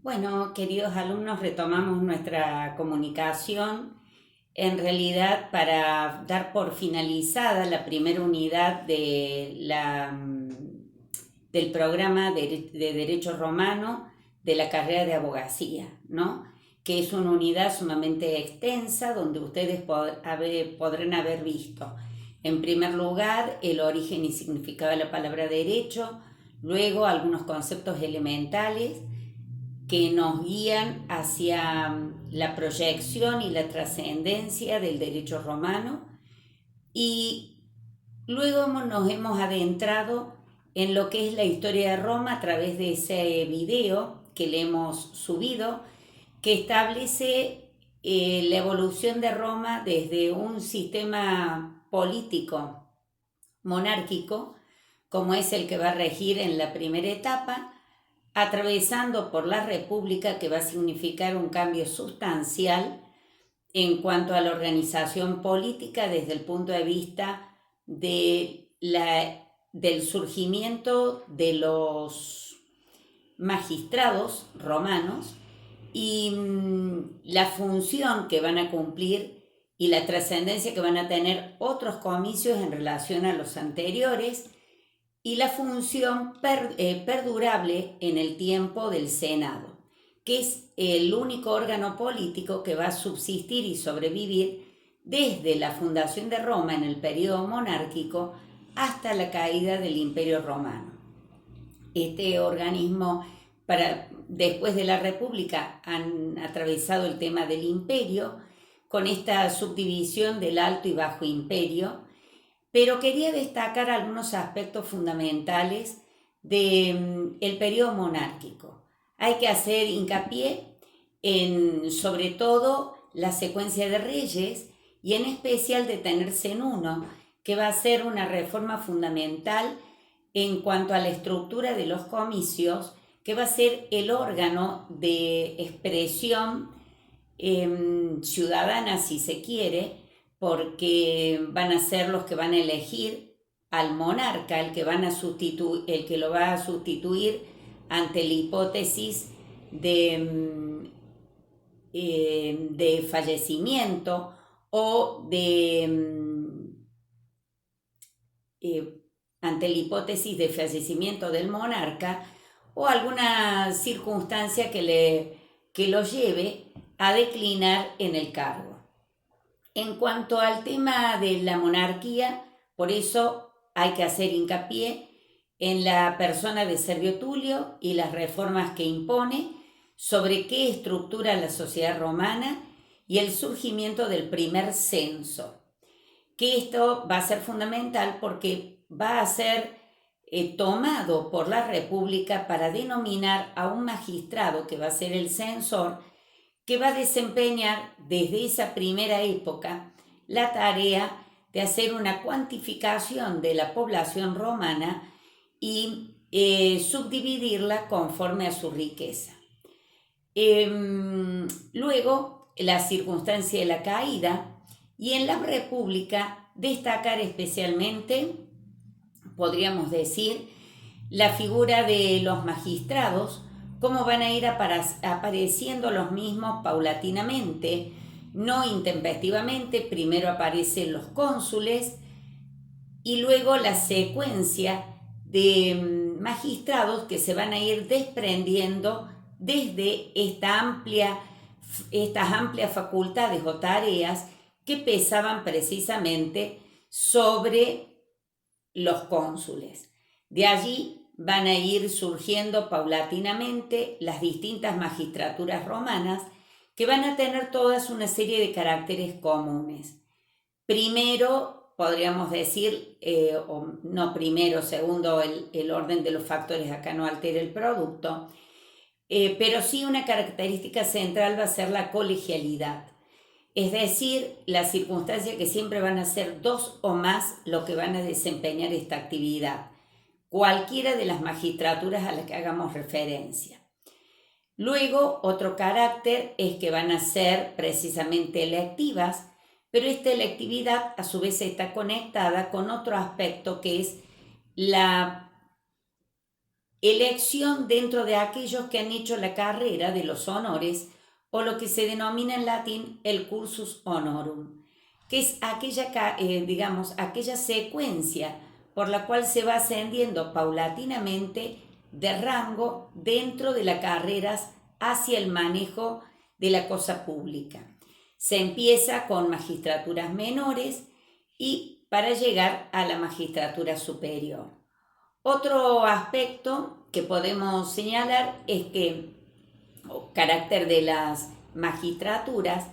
Bueno, queridos alumnos, retomamos nuestra comunicación en realidad para dar por finalizada la primera unidad del programa de Derecho Romano de la carrera de abogacía, ¿no? Que es una unidad sumamente extensa donde ustedes podrán haber visto, en primer lugar, el origen y significado de la palabra derecho, luego algunos conceptos elementales que nos guían hacia la proyección y la trascendencia del derecho romano, y luego nos hemos adentrado en lo que es la historia de Roma a través de ese video que le hemos subido, que establece la evolución de Roma desde un sistema político monárquico, como es el que va a regir en la primera etapa, atravesando por la República, que va a significar un cambio sustancial en cuanto a la organización política desde el punto de vista del surgimiento de los magistrados romanos y la función que van a cumplir y la trascendencia que van a tener otros comicios en relación a los anteriores, y la función perdurable en el tiempo del Senado, que es el único órgano político que va a subsistir y sobrevivir desde la fundación de Roma en el periodo monárquico hasta la caída del Imperio Romano. Este organismo, después de la República, han atravesado el tema del imperio, con esta subdivisión del Alto y Bajo Imperio, pero quería destacar algunos aspectos fundamentales del periodo monárquico. Hay que hacer hincapié en, sobre todo, la secuencia de reyes y en especial detenerse en uno, que va a ser una reforma fundamental en cuanto a la estructura de los comicios, que va a ser el órgano de expresión ciudadana, si se quiere, porque van a ser los que van a elegir al monarca, el que lo va a sustituir ante la hipótesis de fallecimiento o ante la hipótesis de fallecimiento del monarca o alguna circunstancia que lo lleve a declinar en el cargo. En cuanto al tema de la monarquía, por eso hay que hacer hincapié en la persona de Servio Tulio y las reformas que impone sobre qué estructura la sociedad romana y el surgimiento del primer censo, que esto va a ser fundamental porque va a ser tomado por la República para denominar a un magistrado que va a ser el censor, que va a desempeñar desde esa primera época la tarea de hacer una cuantificación de la población romana y subdividirla conforme a su riqueza. Luego, la circunstancia de la caída, y en la República destacar especialmente, podríamos decir, la figura de los magistrados, cómo van a ir apareciendo los mismos paulatinamente, no intempestivamente. Primero aparecen los cónsules y luego la secuencia de magistrados que se van a ir desprendiendo desde estas amplias facultades o tareas que pesaban precisamente sobre los cónsules. De allí van a ir surgiendo paulatinamente las distintas magistraturas romanas, que van a tener todas una serie de caracteres comunes. Primero, podríamos decir, o no primero, segundo el orden de los factores, acá no altera el producto, pero sí una característica central va a ser la colegialidad. Es decir, la circunstancia que siempre van a ser dos o más los que van a desempeñar esta actividad, cualquiera de las magistraturas a las que hagamos referencia. Luego, otro carácter es que van a ser precisamente electivas, pero esta electividad a su vez está conectada con otro aspecto que es la elección dentro de aquellos que han hecho la carrera de los honores o lo que se denomina en latín el cursus honorum, que es aquella secuencia por la cual se va ascendiendo paulatinamente de rango dentro de las carreras hacia el manejo de la cosa pública. Se empieza con magistraturas menores y para llegar a la magistratura superior. Otro aspecto que podemos señalar es que el carácter de las magistraturas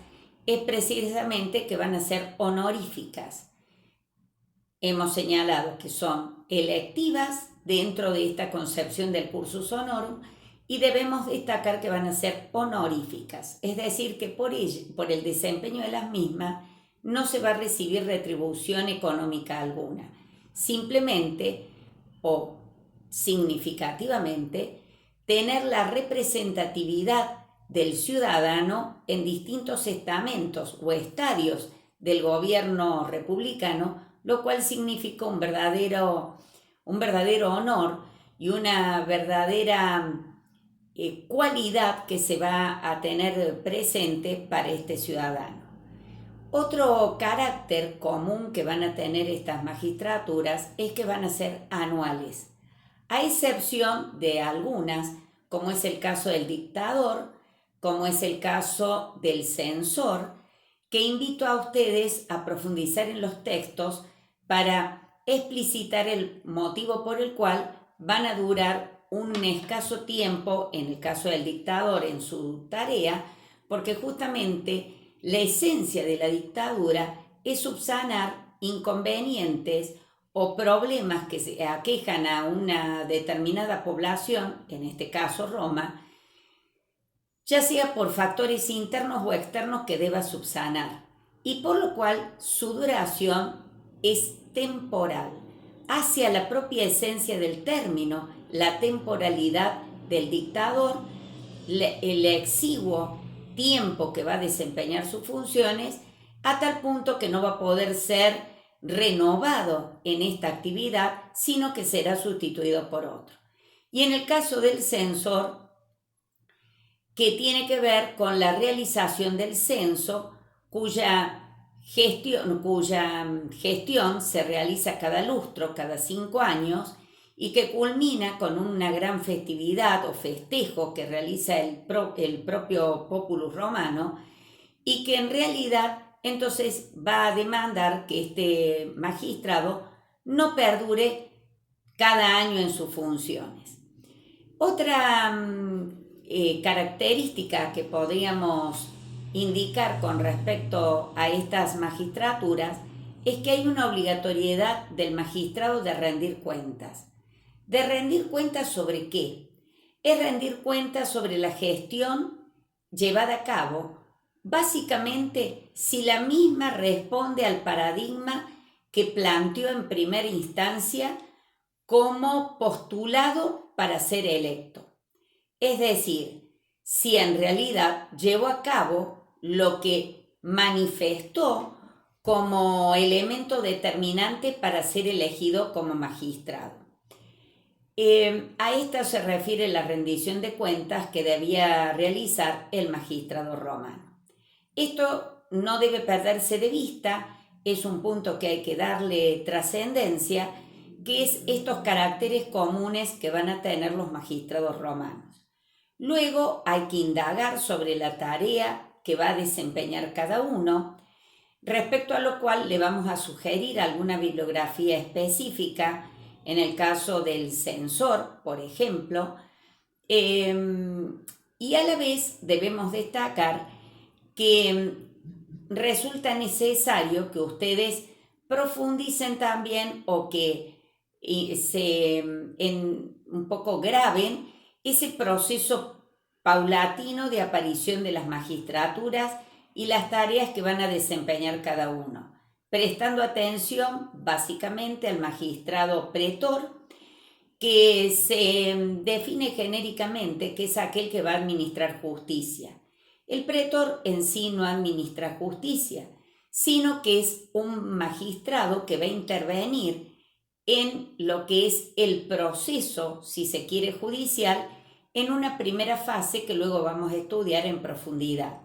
es precisamente que van a ser honoríficas. Hemos señalado que son electivas dentro de esta concepción del cursus honorum y debemos destacar que van a ser honoríficas, es decir, que por el desempeño de las mismas no se va a recibir retribución económica alguna. Simplemente o significativamente tener la representatividad del ciudadano en distintos estamentos o estadios del gobierno republicano, lo cual significa un verdadero honor y una verdadera cualidad que se va a tener presente para este ciudadano. Otro carácter común que van a tener estas magistraturas es que van a ser anuales, a excepción de algunas, como es el caso del dictador, como es el caso del censor, que invito a ustedes a profundizar en los textos para explicitar el motivo por el cual van a durar un escaso tiempo, en el caso del dictador, en su tarea, porque justamente la esencia de la dictadura es subsanar inconvenientes o problemas que se aquejan a una determinada población, en este caso Roma, ya sea por factores internos o externos que deba subsanar, y por lo cual su duración es temporal, hacia la propia esencia del término, la temporalidad del dictador, el exiguo tiempo que va a desempeñar sus funciones, a tal punto que no va a poder ser renovado en esta actividad, sino que será sustituido por otro. Y en el caso del censor, que tiene que ver con la realización del censo, cuya gestión se realiza cada lustro, cada 5 años, y que culmina con una gran festividad o festejo que realiza el propio populus romano, y que en realidad entonces va a demandar que este magistrado no perdure cada año en sus funciones. Otra característica que podríamos indicar con respecto a estas magistraturas es que hay una obligatoriedad del magistrado de rendir cuentas. ¿De rendir cuentas sobre qué? Es rendir cuentas sobre la gestión llevada a cabo, básicamente si la misma responde al paradigma que planteó en primera instancia como postulado para ser electo. Es decir, si en realidad llevó a cabo lo que manifestó como elemento determinante para ser elegido como magistrado. A esta se refiere la rendición de cuentas que debía realizar el magistrado romano. Esto no debe perderse de vista, es un punto que hay que darle trascendencia, que es estos caracteres comunes que van a tener los magistrados romanos. Luego hay que indagar sobre la tarea que va a desempeñar cada uno, respecto a lo cual le vamos a sugerir alguna bibliografía específica, en el caso del censor, por ejemplo, y a la vez debemos destacar que resulta necesario que ustedes profundicen también o que un poco graben ese proceso paulatino de aparición de las magistraturas y las tareas que van a desempeñar cada uno, prestando atención básicamente al magistrado pretor, que se define genéricamente que es aquel que va a administrar justicia. El pretor en sí no administra justicia, sino que es un magistrado que va a intervenir en lo que es el proceso, si se quiere, judicial, en una primera fase que luego vamos a estudiar en profundidad,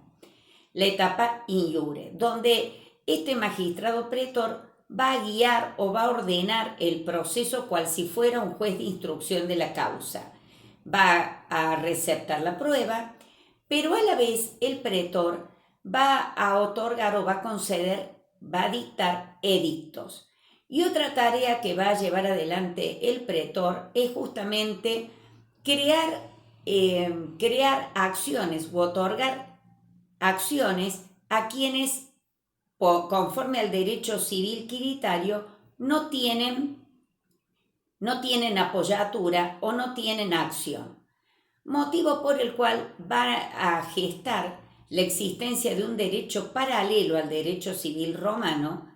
la etapa in iure, donde este magistrado pretor va a guiar o va a ordenar el proceso cual si fuera un juez de instrucción de la causa. Va a receptar la prueba, pero a la vez el pretor va a otorgar o va a conceder, va a dictar edictos. Y otra tarea que va a llevar adelante el pretor es justamente crear acciones u otorgar acciones a quienes, conforme al derecho civil quiritario, no tienen apoyatura o no tienen acción, motivo por el cual va a gestar la existencia de un derecho paralelo al derecho civil romano,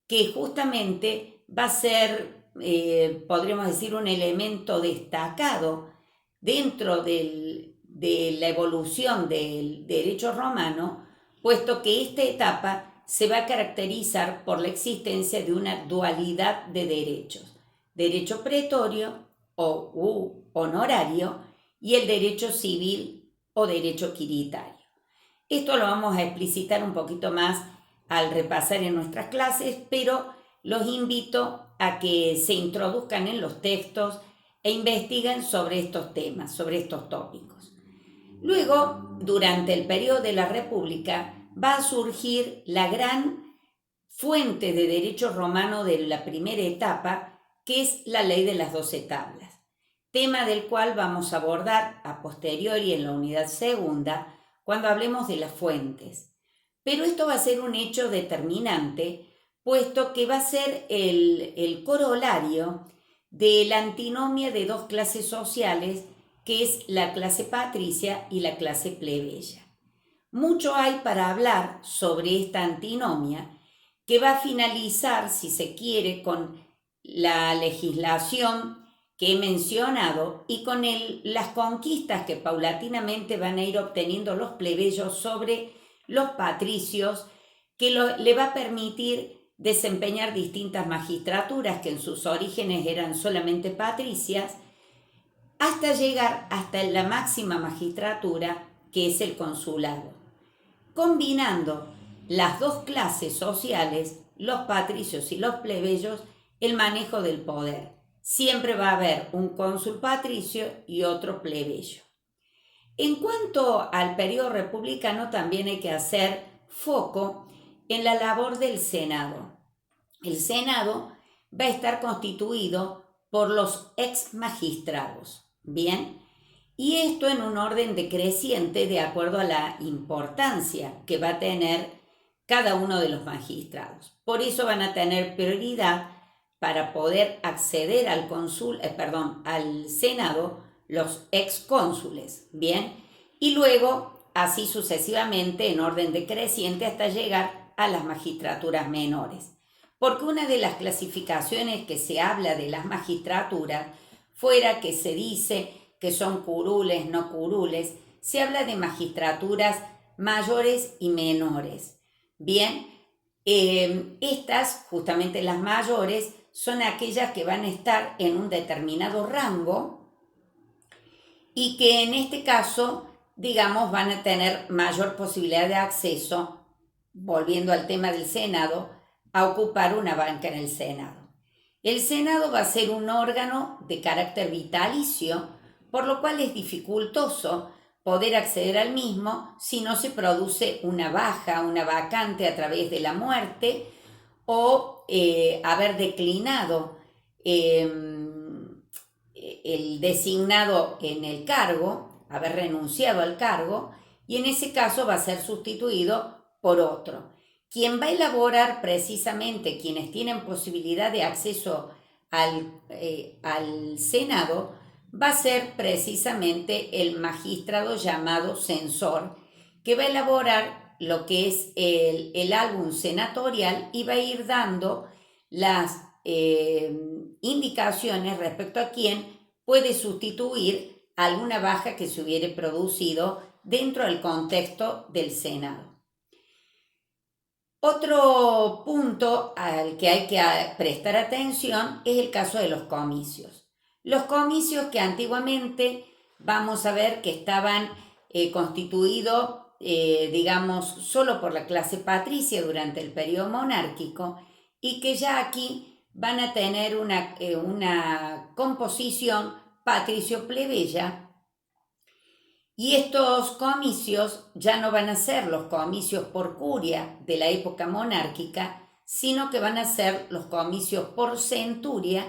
que justamente va a ser, podríamos decir, un elemento destacado dentro de la evolución del derecho romano, puesto que esta etapa se va a caracterizar por la existencia de una dualidad de derechos: derecho pretorio o honorario y el derecho civil o derecho quiritario. Esto lo vamos a explicitar un poquito más al repasar en nuestras clases, pero los invito a que se introduzcan en los textos e investiguen sobre estos temas, sobre estos tópicos. Luego, durante el periodo de la República, va a surgir la gran fuente de derecho romano de la primera etapa, que es la ley de las 12 tablas, tema del cual vamos a abordar a posteriori en la unidad segunda, cuando hablemos de las fuentes. Pero esto va a ser un hecho determinante, puesto que va a ser el corolario de la antinomia de dos clases sociales, que es la clase patricia y la clase plebeya. Mucho hay para hablar sobre esta antinomia, que va a finalizar, si se quiere, con la legislación que he mencionado y con las conquistas que paulatinamente van a ir obteniendo los plebeyos sobre los patricios, que le va a permitir desempeñar distintas magistraturas que en sus orígenes eran solamente patricias, hasta llegar hasta la máxima magistratura, que es el consulado, combinando las dos clases sociales, los patricios y los plebeyos, el manejo del poder. Siempre va a haber un cónsul patricio y otro plebeyo. En cuanto al periodo republicano, también hay que hacer foco en la labor del Senado. El Senado va a estar constituido por los ex magistrados, ¿bien? Y esto en un orden decreciente de acuerdo a la importancia que va a tener cada uno de los magistrados. Por eso van a tener prioridad para poder acceder al Senado los excónsules, ¿bien? Y luego, así sucesivamente, en orden decreciente, hasta llegar a las magistraturas menores. Porque una de las clasificaciones que se habla de las magistraturas, fuera que se dice que son curules, no curules, se habla de magistraturas mayores y menores. Bien, estas, justamente las mayores, son aquellas que van a estar en un determinado rango y que en este caso, digamos, van a tener mayor posibilidad de acceso, volviendo al tema del Senado, a ocupar una banca en el Senado. El Senado va a ser un órgano de carácter vitalicio, por lo cual es dificultoso poder acceder al mismo si no se produce una baja, una vacante a través de la muerte o haber declinado el designado en el cargo, haber renunciado al cargo, y en ese caso va a ser sustituido por otro. Quien va a elaborar precisamente, quienes tienen posibilidad de acceso al Senado, va a ser precisamente el magistrado llamado censor, que va a elaborar lo que es el álbum senatorial y va a ir dando las indicaciones respecto a quién puede sustituir alguna baja que se hubiere producido dentro del contexto del Senado. Otro punto al que hay que prestar atención es el caso de los comicios. Los comicios que antiguamente vamos a ver que estaban constituidos, digamos, solo por la clase patricia durante el periodo monárquico y que ya aquí van a tener una composición patricio-plebeya. Y estos comicios ya no van a ser los comicios por curia de la época monárquica, sino que van a ser los comicios por centuria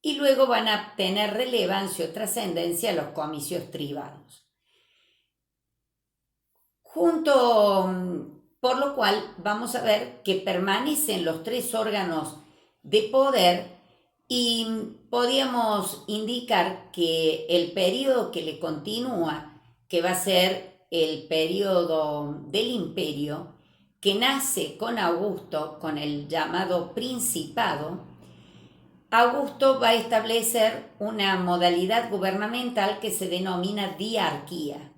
y luego van a tener relevancia o trascendencia los comicios tribados. Por lo cual vamos a ver que permanecen los tres órganos de poder y podríamos indicar que el periodo que le continúa, que va a ser el periodo del imperio, que nace con Augusto, con el llamado Principado, Augusto va a establecer una modalidad gubernamental que se denomina diarquía,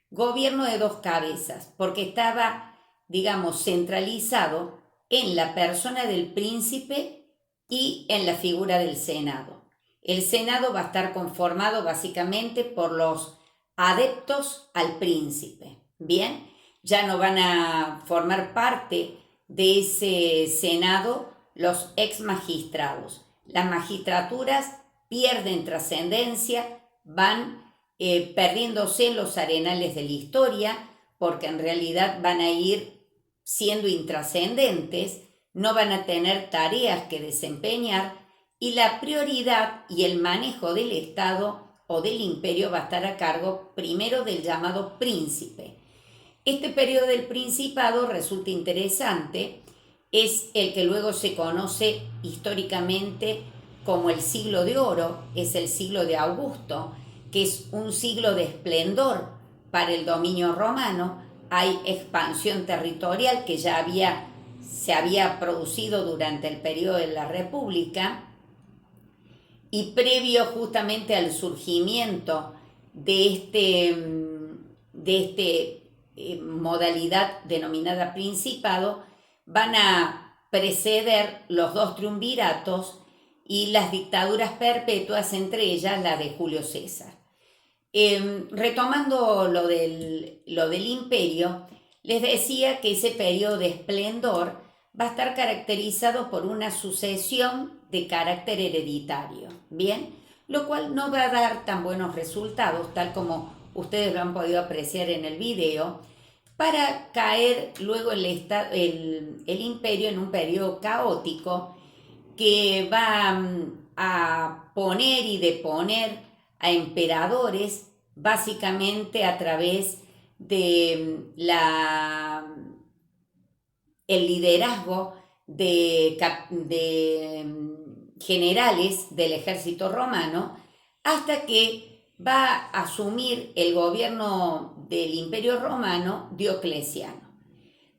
gobierno de dos cabezas, porque estaba, digamos, centralizado en la persona del príncipe y en la figura del Senado. El Senado va a estar conformado básicamente por los adeptos al príncipe. Bien, ya no van a formar parte de ese Senado los ex magistrados. Las magistraturas pierden trascendencia, van perdiéndose en los arenales de la historia, porque en realidad van a ir siendo intrascendentes, no van a tener tareas que desempeñar y la prioridad y el manejo del Estado o del imperio va a estar a cargo primero del llamado príncipe. Este periodo del principado resulta interesante, es el que luego se conoce históricamente como el siglo de oro, es el siglo de Augusto, que es un siglo de esplendor para el dominio romano. Hay expansión territorial que ya se había producido durante el periodo de la República y previo justamente al surgimiento de modalidad denominada principado, van a preceder los dos triunviratos y las dictaduras perpetuas, entre ellas la de Julio César. Retomando lo del imperio, les decía que ese periodo de esplendor va a estar caracterizado por una sucesión de carácter hereditario, ¿bien? Lo cual no va a dar tan buenos resultados, tal como ustedes lo han podido apreciar en el video, para caer luego el imperio en un periodo caótico que va a poner y deponer a emperadores básicamente a través de el liderazgo de generales del ejército romano, hasta que va a asumir el gobierno del Imperio Romano Diocleciano.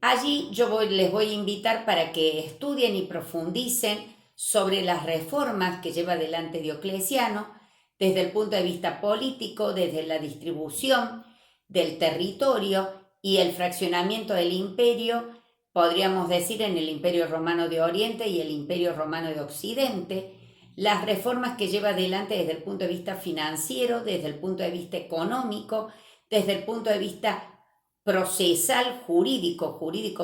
Allí les voy a invitar para que estudien y profundicen sobre las reformas que lleva adelante Diocleciano desde el punto de vista político, desde la distribución del territorio y el fraccionamiento del imperio, podríamos decir en el Imperio Romano de Oriente y el Imperio Romano de Occidente, las reformas que lleva adelante desde el punto de vista financiero, desde el punto de vista económico, desde el punto de vista procesal, jurídico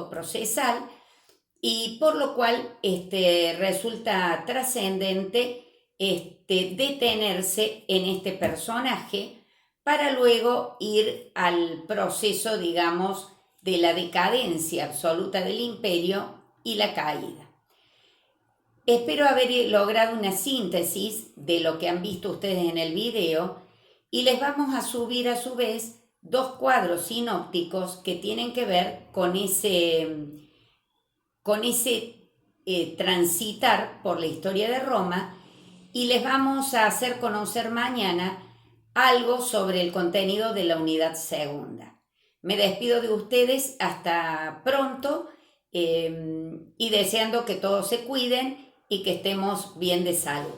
procesal, y por lo cual resulta trascendente detenerse en este personaje para luego ir al proceso, digamos, de la decadencia absoluta del imperio y la caída. Espero haber logrado una síntesis de lo que han visto ustedes en el video y les vamos a subir a su vez dos cuadros sinópticos que tienen que ver con ese transitar por la historia de Roma y les vamos a hacer conocer mañana algo sobre el contenido de la unidad segunda. Me despido de ustedes hasta pronto y deseando que todos se cuiden y que estemos bien de salud.